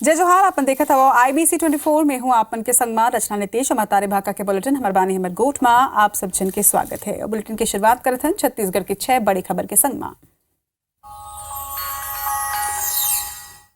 जय जोहार। अपन देखा था वो IBC 24 में हूँ आपन के संग में रचना नितेश और तारे भाका के बुलेटिन हमार बानी हमर गोठ में आप सब जन के स्वागत है। बुलेटिन की शुरुआत करत हन छत्तीसगढ़ की 6 बड़ी खबर के संग में।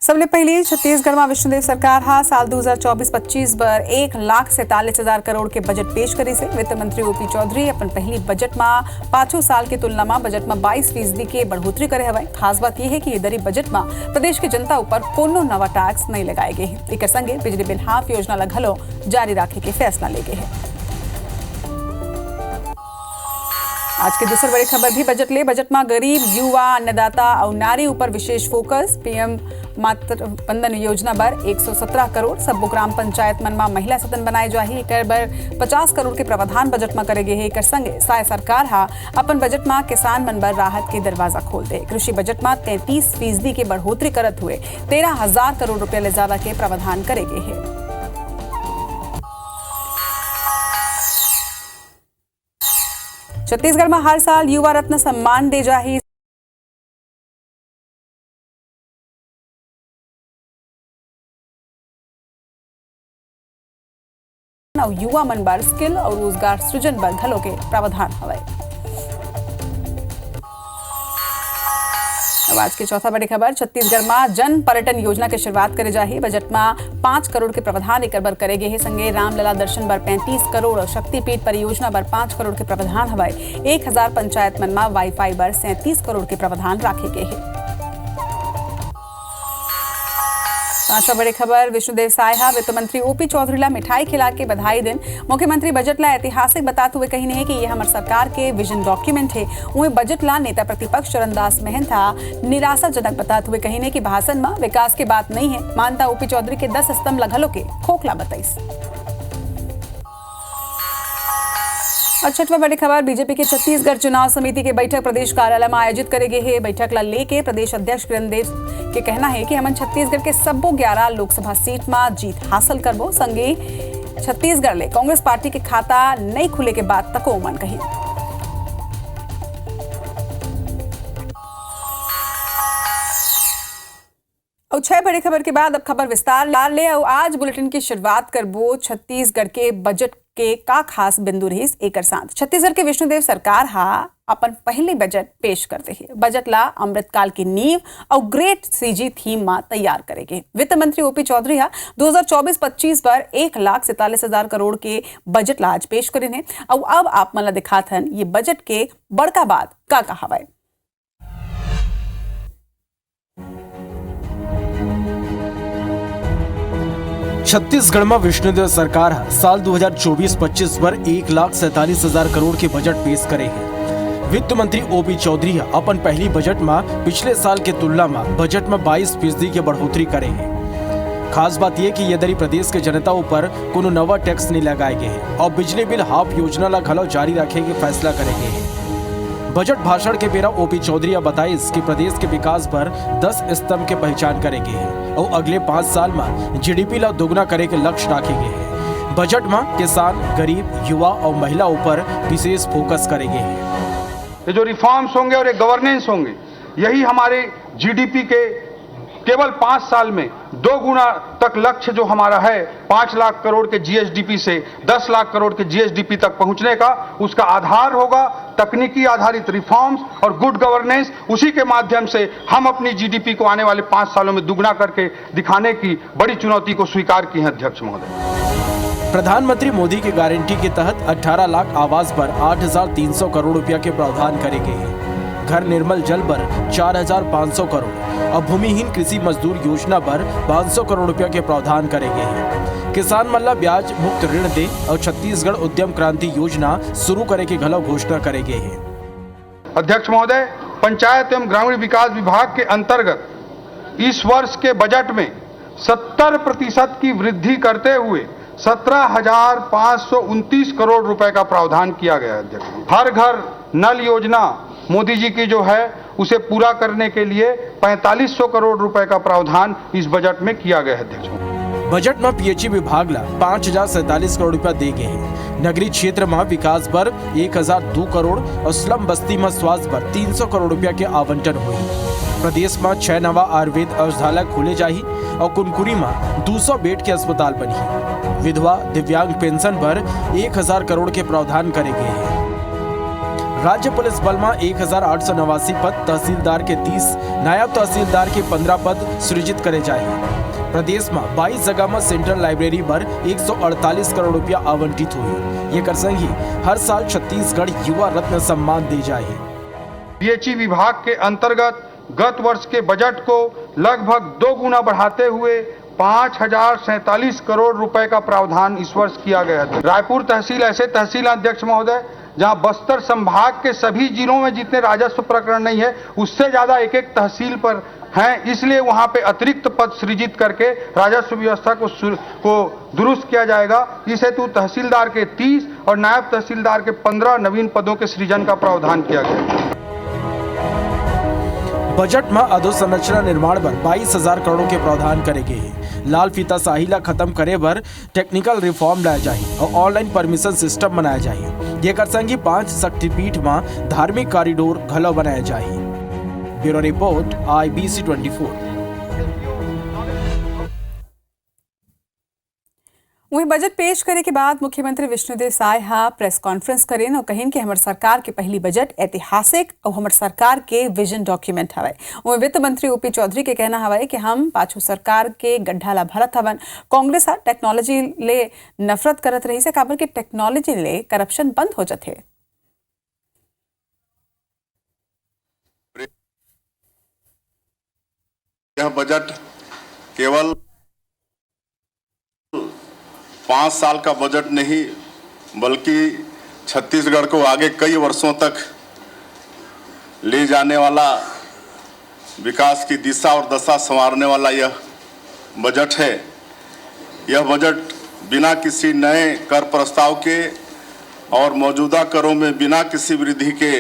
सबले पहले छत्तीसगढ़ में विष्णुदेव सरकार हा साल 2024-25 पर 1,47,000 करोड़ के बजट पेश करी से। वित्त मंत्री ओपी चौधरी अपन पहली बजट में 5 साल के तुलना में बजट में 22% के बढ़ोतरी करे हवाई। खास बात यह है कि इधरी बजट में प्रदेश के जनता ऊपर कोनो नवा टैक्स नहीं लगाए गए हैं। एक संगे बिजली बिल हाफ योजना लगलो जारी रखे के फैसला ले गए है। आज की दूसरी बड़ी खबर भी बजट में गरीब युवा अन्नदाता और नारी ऊपर विशेष फोकस। PM मातृ वंदन योजना पर 117 करोड़। सब ग्राम पंचायत मन में महिला सदन बनाए जाही। एक बर 50 करोड़ के प्रावधान बजट में करे गए है। एक संगे साय सरकार हा अपन बजट में किसान मन पर राहत के दरवाजा खोल दे। कृषि बजट में 33% के बढ़ोतरी करत हुए 13,000 करोड़ रुपया ले ज्यादा के प्रावधान करे गए है। छत्तीसगढ़ में हर साल युवा रत्न सम्मान दे जाही। युवा मन बर स्किल और रोजगार सृजन बर घलो के प्रावधान हवाए। आज की चौथा बड़ी खबर छत्तीसगढ़ में जन पर्यटन योजना की शुरुआत करे जाही। बजट में 5 करोड़ के प्रावधान एक बर करे गए है। संगे रामलला दर्शन बर 35 करोड़ और शक्तिपीठ परियोजना बर 5 करोड़ के प्रावधान हवाए। 1000 पंचायत मन में वाईफाई बर 37 करोड़ के प्रावधान रखे गए है। पांचवा बड़ी खबर विष्णुदेव साय वित्त मंत्री ओपी चौधरी ला मिठाई खिला के बधाई दिन। मुख्यमंत्री बजट ला ऐतिहासिक बताते हुए कही है कि यह हमारे सरकार के विजन डॉक्यूमेंट है। वहीं बजट ला नेता प्रतिपक्ष चरणदास महंता निराशाजनक बताते हुए कही है कि भाषण में विकास की बात नहीं है। मानता ओपी चौधरी के 10 स्तंभ लगलो के खोखला बताइस। और छठवा बड़ी खबर बीजेपी के छत्तीसगढ़ चुनाव समिति के बैठक प्रदेश कार्यालय में आयोजित करे गए है। बैठक ला लेके प्रदेश अध्यक्ष किरणदेव के कहना है कि हमन छत्तीसगढ़ के सबो 11 लोकसभा सीट में जीत हासिल करबो। संगे छत्तीसगढ़ ले कांग्रेस पार्टी के खाता नहीं खुले के बाद तको मन कही। और 6 बड़ी खबर के बाद अब खबर विस्तार ले। और आज बुलेटिन की शुरुआत करबो छत्तीसगढ़ के बजट के का खास बिंदु रही एक साथ। छत्तीसगढ़ के विष्णुदेव सरकार हा अपन पहली बजट पेश करते हैं। बजट ला अमृतकाल की नींव और ग्रेट CG थीम में तैयार करेंगे। वित्त मंत्री ओपी चौधरी हा 2024-25 पर 1,47,000 करोड़ के बजट ला आज पेश करे हैं। और अब आप मला दिखात हन ये बजट के बड़का बात का कहा है। छत्तीसगढ़ में विष्णुदेव सरकार साल 2024-25 पर 1,47,000 करोड़ के बजट पेश करे हैं। वित्त मंत्री ओपी चौधरी अपन पहली बजट में पिछले साल के तुलना में बजट में 22% के बढ़ोतरी करे हैं। खास बात यह कि यदि प्रदेश के जनता ऊपर कोनो नवा टैक्स नहीं लगाए गए हैं और बिजली बिल हाफ योजना ला घलो जारी रखे के फैसला करेंगे हैं। बजट भाषण के बेरा ओपी चौधरी बताइस कि प्रदेश के विकास पर 10 स्तंभ के पहचान करेंगे हैं और अगले 5 साल में GDP ला दोगुना करे के लक्ष्य रखे गए हैं। बजट में किसान, गरीब, युवा और महिला ऊपर विशेष फोकस करेंगे हैं। ये जो रिफॉर्म्स होंगे और ये गवर्नेंस होंगे, यही हमारे GDP के केवल 5 साल में 2 गुना तक लक्ष्य जो हमारा है 5 लाख करोड़ के GSDP से 10 लाख करोड़ के GSDP तक पहुंचने का, उसका आधार होगा तकनीकी आधारित रिफॉर्म्स और गुड गवर्नेंस। उसी के माध्यम से हम अपनी GDP को आने वाले 5 सालों में दुगना करके दिखाने की बड़ी चुनौती को स्वीकार की है। अध्यक्ष महोदय, प्रधानमंत्री मोदी की गारंटी के तहत 18 लाख आवास पर 8,300 करोड़ रुपया के प्रावधान करे गए हैं। घर निर्मल जल पर 4,500 करोड़ और भूमिहीन कृषि मजदूर योजना पर 500 करोड़ रुपया के प्रावधान करे गए हैं। किसान मल्ला ब्याज मुक्त ऋण दे और छत्तीसगढ़ उद्यम क्रांति योजना शुरू करे की घलो घोषणा करे गए हैं। अध्यक्ष महोदय, पंचायत एवं ग्रामीण विकास विभाग के अंतर्गत इस वर्ष के बजट में 70% की वृद्धि करते हुए 17,529 करोड़ रुपए का प्रावधान किया गया है। अध्यक्ष, हर घर नल योजना मोदी जी की जो है उसे पूरा करने के लिए 4500 करोड़ रुपए का प्रावधान इस बजट में किया गया है। अध्यक्ष, बजट में PHE विभाग ला 5,047 करोड़ रुपया दे गए हैं। नगरीय क्षेत्र में विकास पर 1,002 करोड़ और स्लम बस्ती में स्वास्थ्य पर 300 करोड़ रुपया के आवंटन हुए। प्रदेश में 6 नवा आयुर्वेद औषधालय खोले जाही। और कुनकुरी में 200 बेड के अस्पताल बनी। विधवा दिव्यांग पेंशन पर 1000 करोड़ के प्रावधान करे गए हैं। राज्य पुलिस बल में 1889 पद, तहसीलदार के 30, नायब तहसीलदार के 15 पद सृजित करे जाएंगे। प्रदेश में 22 जगह में सेंट्रल लाइब्रेरी पर 148 करोड़ रुपया आवंटित हुए। ये कर संगी हर साल छत्तीसगढ़ युवा रत्न सम्मान दी जाए। पीएचई विभाग के अंतर्गत गत वर्ष के बजट को लगभग 2 गुना बढ़ाते हुए 5047 करोड़ रुपए का प्रावधान इस वर्ष किया गया था। रायपुर तहसील ऐसे तहसील अध्यक्ष महोदय जहां बस्तर संभाग के सभी जिलों में जितने राजस्व प्रकरण नहीं है उससे ज्यादा एक एक तहसील पर हैं, इसलिए वहां पे अतिरिक्त पद सृजित करके राजस्व व्यवस्था को दुरुस्त किया जाएगा। इस हेतु तहसीलदार के 30 और नायब तहसीलदार के 15 नवीन पदों के सृजन का प्रावधान किया गया। बजट में अधोसंरचना निर्माण पर 22,000 करोड़ के प्रावधान करे गए हैं। लाल फीता साहिला खत्म करे पर टेक्निकल रिफॉर्म लाया जाए और ऑनलाइन परमिशन सिस्टम बनाया जाए। ये कर संगी 5 शक्तिपीठ में धार्मिक कॉरिडोर घलो बनाया जाए। Bureau report IBC 24। वही बजट पेश करे के बाद मुख्यमंत्री विष्णुदेव साय प्रेस कॉन्फ्रेंस करें और कहें कि हमारे सरकार के पहली बजट ऐतिहासिक और हमारे सरकार के विजन डॉक्यूमेंट हवे। वही वित्त मंत्री OP चौधरी के कहना हवा कि हम पाछू सरकार के गड्ढा ला भरत हवन। कांग्रेस टेक्नोलॉजी ले नफरत करत रही से काबर के टेक्नोलॉजी ले करप्शन बंद हो जाते। यह बजट केवल 5 साल का बजट नहीं बल्कि छत्तीसगढ़ को आगे कई वर्षों तक ले जाने वाला, विकास की दिशा और दशा संवारने वाला यह बजट है। यह बजट बिना किसी नए कर प्रस्ताव के और मौजूदा करों में बिना किसी वृद्धि के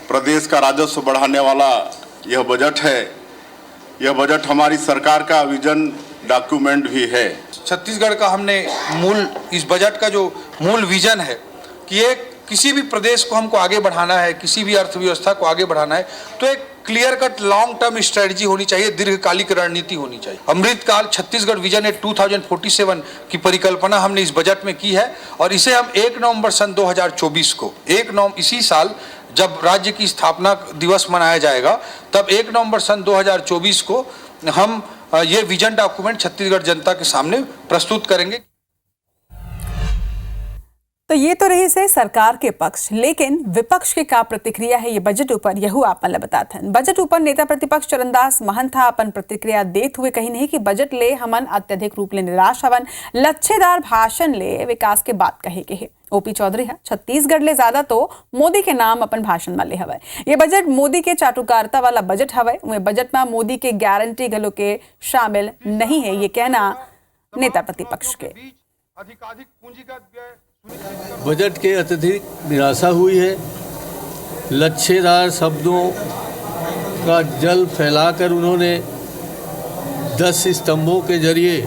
प्रदेश का राजस्व बढ़ाने वाला यह बजट है। यह बजट हमारी सरकार का विजन डॉक्यूमेंट भी है। छत्तीसगढ़ का हमने इस बजट का जो मूल विजन है कि एक किसी भी प्रदेश को हमको आगे बढ़ाना है, किसी भी अर्थव्यवस्था को आगे बढ़ाना है तो एक clear cut long term strategy होनी चाहिए, दीर्घकालिक रणनीति होनी चाहिए। अमृतकाल छत्तीसगढ़ विजन 2047 की परिकल्पना हमने इस बजट में की है और इसे हम 1 नवंबर सन 2024 को इसी साल जब राज्य की स्थापना दिवस मनाया जाएगा तब 1 नवंबर सन 2024 को हम ये विजन डॉक्यूमेंट छत्तीसगढ़ जनता के सामने प्रस्तुत करेंगे। तो ये तो रही से सरकार के पक्ष, लेकिन विपक्ष के का प्रतिक्रिया है ये बजट ऊपर यहू आप मन बताते हैं। बजट ऊपर नेता प्रतिपक्ष चरणदास महंत अपन प्रतिक्रिया देते हुए कही नहीं कि बजट ले हमन अत्यधिक रूप ले निराश हवन, लच्छेदार भाषण ले विकास के बात कहे के है। OP चौधरी है छत्तीसगढ़ ले ज्यादा तो मोदी के नाम अपन भाषण में ले हवे। ये बजट मोदी के चाटुकारिता वाला बजट हवे। वह बजट में मोदी के गारंटी गलो के शामिल नहीं है, ये कहना नेता प्रतिपक्ष के। बजट के अत्यधिक निराशा हुई है। लच्छेदार शब्दों का जल फैलाकर उन्होंने 10 स्तंभों के जरिए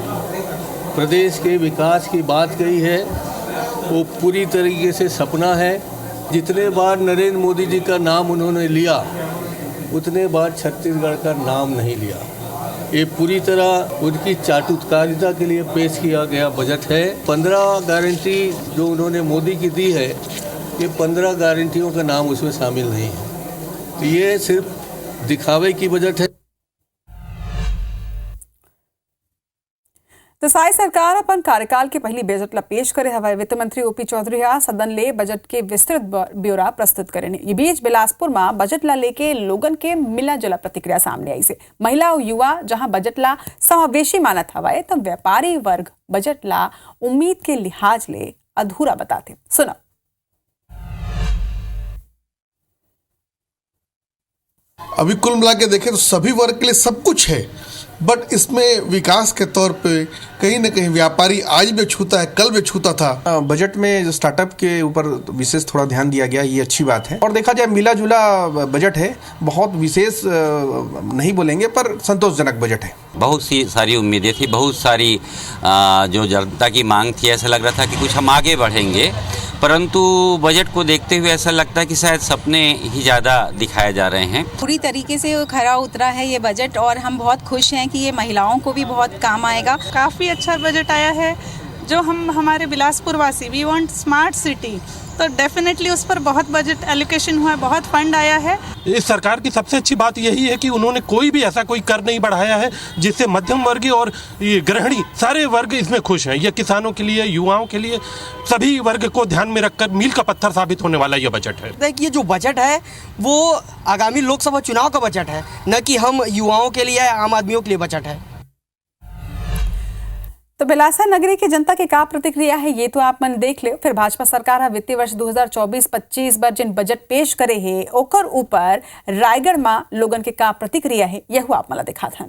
प्रदेश के विकास की बात कही है। वो पूरी तरीके से सपना है। जितने बार नरेंद्र मोदी जी का नाम उन्होंने लिया उतने बार छत्तीसगढ़ का नाम नहीं लिया। ये पूरी तरह उनकी चाटुकारिता के लिए पेश किया गया बजट है। 15 गारंटी जो उन्होंने मोदी की दी है, ये 15 गारंटियों का नाम उसमें शामिल नहीं है। तो ये सिर्फ दिखावे की बजट है। तो साई सरकार अपन कार्यकाल के पहली बजट ला पेश करे हवाई। वित्त मंत्री OP चौधरी सदन ले बजट के विस्तृत ब्यौरा प्रस्तुत करे। ये बीच बिलासपुर में बजट ला लेके लोगन के मिला जुला प्रतिक्रिया सामने आई से। महिला और युवा जहां बजट ला समावेशी मानत हवाए तो व्यापारी वर्ग बजट ला उम्मीद के लिहाज ले अधूरा बताते। सुनो। अभी कुल मिला के देखें तो सभी वर्ग के लिए सब कुछ है, बट इसमें विकास के तौर पे कहीं ना कहीं व्यापारी आज भी छूता है, कल भी छूता था। बजट में जो स्टार्टअप के ऊपर विशेष थोड़ा ध्यान दिया गया, ये अच्छी बात है। और देखा जाए मिला जुला बजट है, बहुत विशेष नहीं बोलेंगे पर संतोषजनक बजट है। बहुत सी सारी उम्मीदें थी, बहुत सारी जो जनता की मांग थी। ऐसा लग रहा था कि कुछ हम आगे बढ़ेंगे, परंतु बजट को देखते हुए ऐसा लगता है कि शायद सपने ही ज़्यादा दिखाए जा रहे हैं। पूरी तरीके से खरा उतरा है ये बजट और हम बहुत खुश हैं कि ये महिलाओं को भी बहुत काम आएगा। काफ़ी अच्छा बजट आया है। जो हम हमारे बिलासपुर वासी वी वांट स्मार्ट सिटी, तो डेफिनेटली उस पर बहुत बजट एलोकेशन हुआ है, बहुत फंड आया है। इस सरकार की सबसे अच्छी बात यही है कि उन्होंने कोई भी ऐसा कोई कर नहीं बढ़ाया है जिससे मध्यम वर्गीय और ये गृहिणी सारे वर्ग इसमें खुश हैं। ये किसानों के लिए, युवाओं के लिए, सभी वर्ग को ध्यान में रखकर मील का पत्थर साबित होने वाला ये बजट है। देखिए, जो बजट है वो आगामी लोकसभा चुनाव का बजट है, न कि हम युवाओं के लिए, आम आदमियों के लिए बजट है। तो बिलासा नगरी की जनता की क्या प्रतिक्रिया है ये तो आप मन देख ले। फिर भाजपा सरकार वित्तीय वर्ष 2024-25 पर जिन बजट पेश करे है ओकर ऊपर रायगढ़ में लोगन के का प्रतिक्रिया है यह आप मला दिखा था।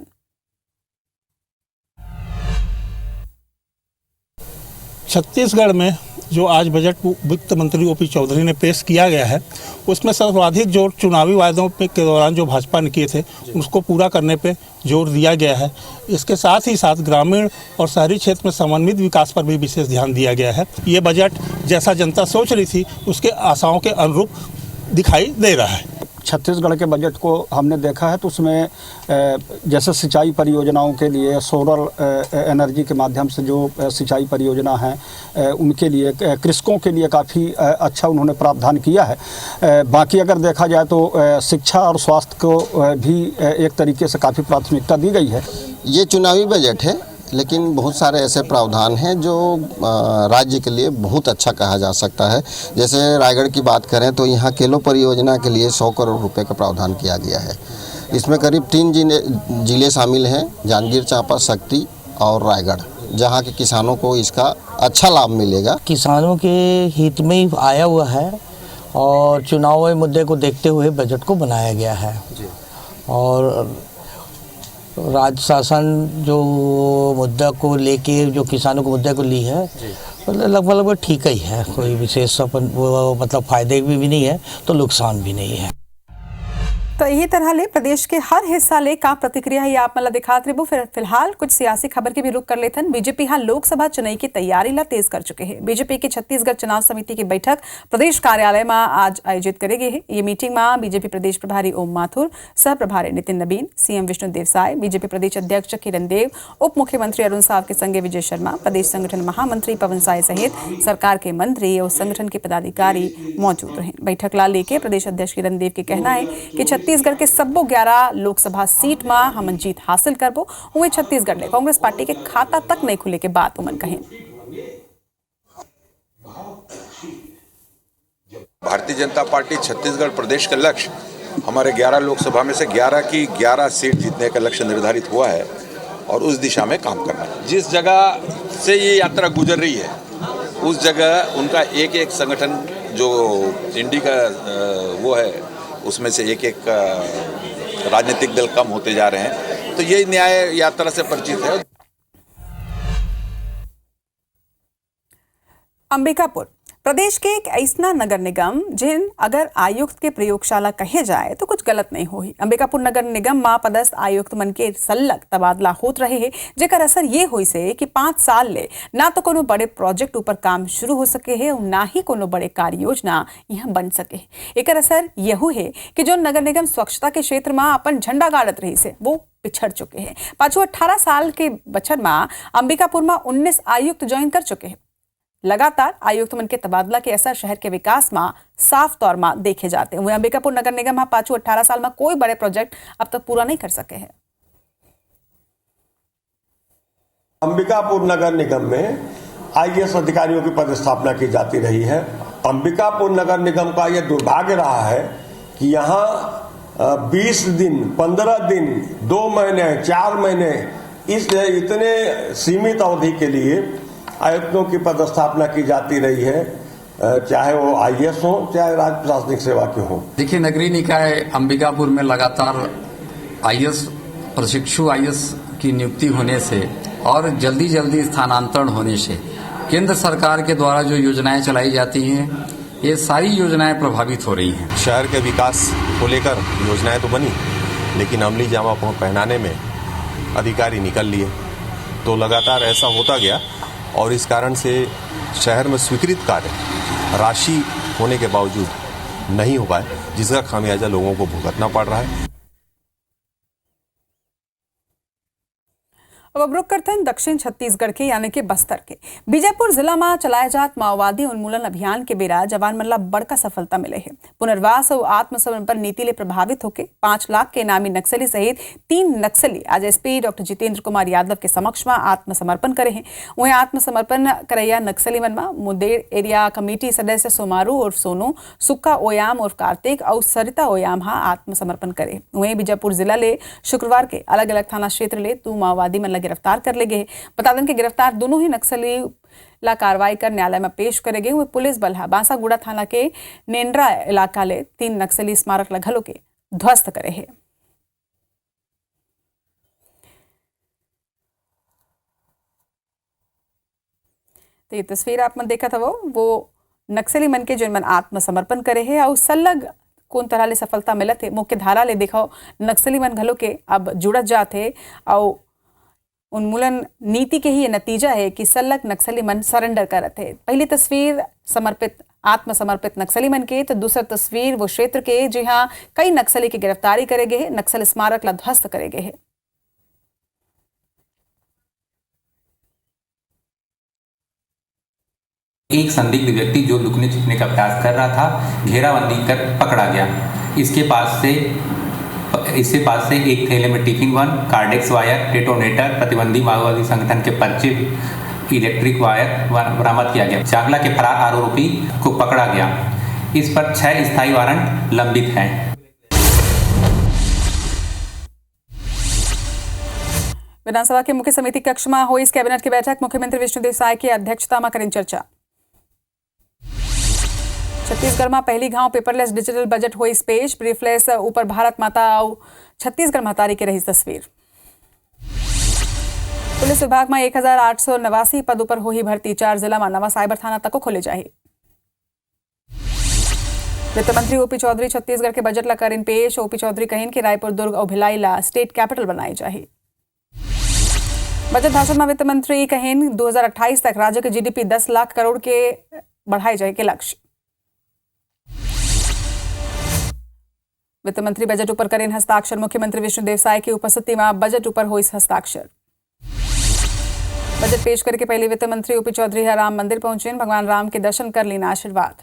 छत्तीसगढ़ में जो आज बजट वित्त मंत्री ओपी चौधरी ने पेश किया गया है उसमें सर्वाधिक जोर चुनावी वायदों के दौरान जो भाजपा ने किए थे उसको पूरा करने पे जोर दिया गया है। इसके साथ ही साथ ग्रामीण और शहरी क्षेत्र में समन्वित विकास पर भी विशेष ध्यान दिया गया है। ये बजट जैसा जनता सोच रही थी उसके आशाओं के अनुरूप दिखाई दे रहा है। छत्तीसगढ़ के बजट को हमने देखा है तो उसमें जैसे सिंचाई परियोजनाओं के लिए सोलर एनर्जी के माध्यम से जो सिंचाई परियोजना है उनके लिए, कृषकों के लिए काफ़ी अच्छा उन्होंने प्रावधान किया है। बाकी अगर देखा जाए तो शिक्षा और स्वास्थ्य को भी एक तरीके से काफ़ी प्राथमिकता दी गई है। ये चुनावी बजट है लेकिन बहुत सारे ऐसे प्रावधान हैं जो राज्य के लिए बहुत अच्छा कहा जा सकता है। जैसे रायगढ़ की बात करें तो यहाँ केलो परियोजना के लिए 100 करोड़ रुपए का प्रावधान किया गया है। इसमें करीब 3 जिले शामिल हैं, जांजगीर चांपा, शक्ति और रायगढ़, जहाँ के किसानों को इसका अच्छा लाभ मिलेगा। किसानों के हित में ही आया हुआ है और चुनावी मुद्दे को देखते हुए बजट को बनाया गया है। और राज्य शासन जो मुद्दा को लेके, जो किसानों को मुद्दे को ली है, लगभग ठीक ही है। कोई विशेष मतलब फायदे भी नहीं है तो नुकसान भी नहीं है। तो यही तरह ले प्रदेश के हर हिस्सा ले का प्रतिक्रिया है आप मला दिखात रहे। फिर फिलहाल कुछ सियासी खबर के भी रुख कर लेथन। बीजेपी यहाँ लोकसभा चुनाव की तैयारी ला तेज कर चुके हैं। बीजेपी की छत्तीसगढ़ चुनाव समिति की बैठक प्रदेश कार्यालय में आज आयोजित करेगी है। ये मीटिंग में बीजेपी प्रदेश प्रभारी ओम माथुर, सह प्रभारी नितिन नबीन, सीएम विष्णुदेव साय, बीजेपी प्रदेश अध्यक्ष किरण देव, उप मुख्यमंत्री अरुण साव के संगे विजय शर्मा, प्रदेश संगठन महामंत्री पवन साय सहित सरकार के मंत्री और संगठन के पदाधिकारी मौजूद रहे। बैठक ला लेके प्रदेश अध्यक्ष किरण देव के कहना है कि छत्तीसगढ़ के सबो 11 लोकसभा सीट में हम जीत हासिल करबो। वही छत्तीसगढ़ में कांग्रेस पार्टी के खाता तक नहीं खुले के बात उमन कहें। भारतीय जनता पार्टी छत्तीसगढ़ प्रदेश का लक्ष्य हमारे 11 लोकसभा में से 11 की 11 सीट जीतने का लक्ष्य निर्धारित हुआ है और उस दिशा में काम करना है। जिस जगह से ये यात्रा गुजर रही है उस जगह उनका एक एक संगठन जो इंडी का वो है उसमें से एक एक राजनीतिक दल कम होते जा रहे हैं, तो ये न्याय यात्रा से परिचित है। अंबिकापुर प्रदेश के एक ऐसा नगर निगम जिन अगर आयुक्त के प्रयोगशाला कहे जाए तो कुछ गलत नहीं होही। अंबिकापुर नगर निगम में पदस्थ आयुक्त मन के सल्लग तबादला होत रहे है, जेकर असर ये हुई से कि 5 साल ले ना तो कोनो बड़े प्रोजेक्ट ऊपर काम शुरू हो सके है और ना ही कोनो बड़े कार्य योजना यहाँ बन सके है। एकर असर यहू है कि जो नगर निगम स्वच्छता के क्षेत्र में अपन झंडा गाड़त रही से वो पिछड़ चुके हैं। पाछू 18 साल के बछर में अंबिकापुर में 19 आयुक्त ज्वाइन कर चुके हैं। लगातार आयुक्त मन के तबादला के असर शहर के विकास में साफ तौर में देखे जाते हैं। अंबिकापुर नगर निगम में पाछू 18 साल में कोई बड़े प्रोजेक्ट अब तक पूरा नहीं कर सके हैं। अंबिकापुर नगर निगम में आईएएस अधिकारियों की पदस्थापना की जाती रही है। अंबिकापुर नगर निगम का यह दुर्भाग्य रहा है कि यहाँ 20 दिन, 15 दिन, 2 महीने, 4 महीने इस इतने सीमित अवधि के लिए आयुक्तों की पदस्थापना की जाती रही है, चाहे वो आईएएस हो चाहे राज्य प्रशासनिक सेवा के हो। देखिए, नगरीय निकाय अंबिकापुर में लगातार आईएएस प्रशिक्षु आईएएस की नियुक्ति होने से और जल्दी स्थानांतरण होने से केंद्र सरकार के द्वारा जो योजनाएं चलाई जाती हैं ये सारी योजनाएं प्रभावित हो रही हैं। शहर के विकास को लेकर योजनाएं तो बनी लेकिन अमली जामा पहनाने में अधिकारी निकल लिए, तो लगातार ऐसा होता गया और इस कारण से शहर में स्वीकृत कार्य राशि होने के बावजूद नहीं हो पाए, जिसका खामियाजा लोगों को भुगतना पड़ रहा है। अब रुक करते हैं दक्षिण छत्तीसगढ़ के यानी कि बस्तर के बीजापुर जिला में चलाए जात माओवादी उन्मूलन अभियान के बेरा जवान मन ला बड़का सफलता मिले है। पुनर्वास और आत्मसमर्पण नीति ले प्रभावित होकर 5 लाख के इनामी नक्सली सहित 3 नक्सली आज एसपी डॉक्टर जितेंद्र कुमार यादव के समक्ष में आत्मसमर्पण करे हैं। वहीं आत्मसमर्पण करैया नक्सली मन में मुंदेर एरिया कमेटी सदस्य सोमारू और सोनू, सुक्का ओयाम और कार्तिक और सरिता ओयाम आत्मसमर्पण करे। वहीं बीजापुर जिला ले शुक्रवार के अलग अलग थाना क्षेत्र ले 2 माओवादी मन गिरफ्तार कर ले गए। बता दें कि गिरफ्तार दोनों ही नक्सली ला कार्रवाई कर न्यायालय में पेश करे गए हुए। पुलिस बल बांसागुड़ा थाना के नेंड्रा इलाका ले 3 नक्सली स्मारक लगलों के ध्वस्त करे है। तो ये तस्वीर आप मन देखा था वो नक्सली मन के जिन मन आत्मसमर्पण करे है और सलग कौन तरह ले सफलता मिलत है। मुख्य धारा ले देखो नक्सली मन घलो के अब जुड़त जाते और उन्मूलन नीति के ही ये नतीजा है कि सलग नक्सली मन सरेंडर करत है। पहली तस्वीर आत्मसमर्पित नक्सली मन के, तो दूसरा तस्वीर वो क्षेत्र के जहां कई नक्सली की गिरफ्तारी करे गए, नक्सल स्मारक ला ध्वस्त करे गए है। एक संदिग्ध व्यक्ति जो लुकने छिपने का प्रयास कर रहा था, घेराबंदी कर पकड़ा गया। इसके पास से एक थैले में टिफिन 1, कार्डेक्स वायर, डेटोनेटर, प्रतिबंधी माओवादी संगठन के पर्चे, इलेक्ट्रिक वायर बरामद किया गया। चांगला के फरार आरोपी को पकड़ा गया। इस पर 6 स्थायी वारंट लंबित हैं। विधानसभा के मुख्य समिति कक्ष में हुई इस कैबिनेट की बैठक मुख्यमंत्री विष्णुदेव साय की अध्यक्षता में करें चर्चा। छत्तीसगढ़ में पहली गांव पेपरलेस डिजिटल बजट हुई पेश, ब्रीफलेस ऊपर भारत माता और छत्तीसगढ़ महतारी की रही तस्वीर। पुलिस विभाग में 1889 पदों पर हुई भर्ती, 4 जिला में नवा साइबर थाना तक खोले जाए। वित्त मंत्री ओपी चौधरी छत्तीसगढ़ के बजट ला करें पेश। ओपी चौधरी कहें कि रायपुर, दुर्ग और भिलाई ला स्टेट कैपिटल बनाई जाए। बजट भाषण में वित्त मंत्री कहें 2028 तक राज्य के जीडीपी 10 लाख करोड़ के बढ़ाए जाए के लक्ष्य। वित्त मंत्री बजट ऊपर करें हस्ताक्षर, मुख्यमंत्री विष्णुदेव साय की उपस्थिति में बजट ऊपर हुई हस्ताक्षर। बजट पेश करके पहले वित्त मंत्री ओपी चौधरी राम मंदिर पहुंचे, भगवान राम के दर्शन कर लेना आशीर्वाद।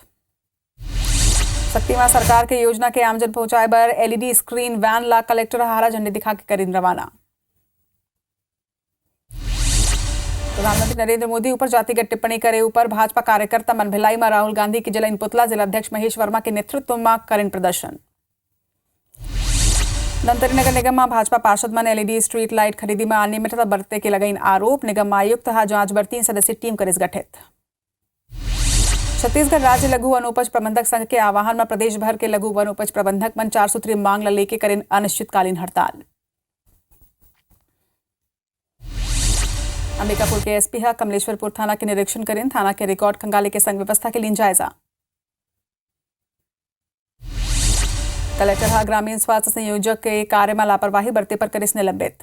शक्तिमान सरकार के योजना के आमजन पहुंचाए बर एलईडी स्क्रीन वैन ला कलेक्टर हरा झंडी दिखा के करीन रवाना। प्रधानमंत्री नरेंद्र मोदी ऊपर जातिगत टिप्पणी करे ऊपर भाजपा कार्यकर्ता मन भिलाई में राहुल गांधी की जलाइन पुतला, जिलाध्यक्ष महेश वर्मा के नेतृत्व में करें प्रदर्शन। धमतरी नगर निगम में भाजपा पार्षद मन एलईडी स्ट्रीट लाइट खरीदी में अनियमितता बरतने के लगाइन आरोप, निगम आयुक्त जांच बर 3 सदस्यीय टीम करेस गठित। छत्तीसगढ़ राज्य लघु वनोपज प्रबंधक संघ के आह्वान में प्रदेश भर के लघु वनोपज प्रबंधक मन 4 सूत्रीय मांग ला लेके करें अनिश्चितकालीन हड़ताल। अंबिकापुर के एसपी कमलेश्वरपुर थाना के निरीक्षण करें, थाना के रिकॉर्ड खंगाले के संग व्यवस्था के लिए जायजा। कलेक्टर ग्रामीण स्वास्थ्य संयोजक के कार्य में लापरवाही बरते पर करें निलंबित।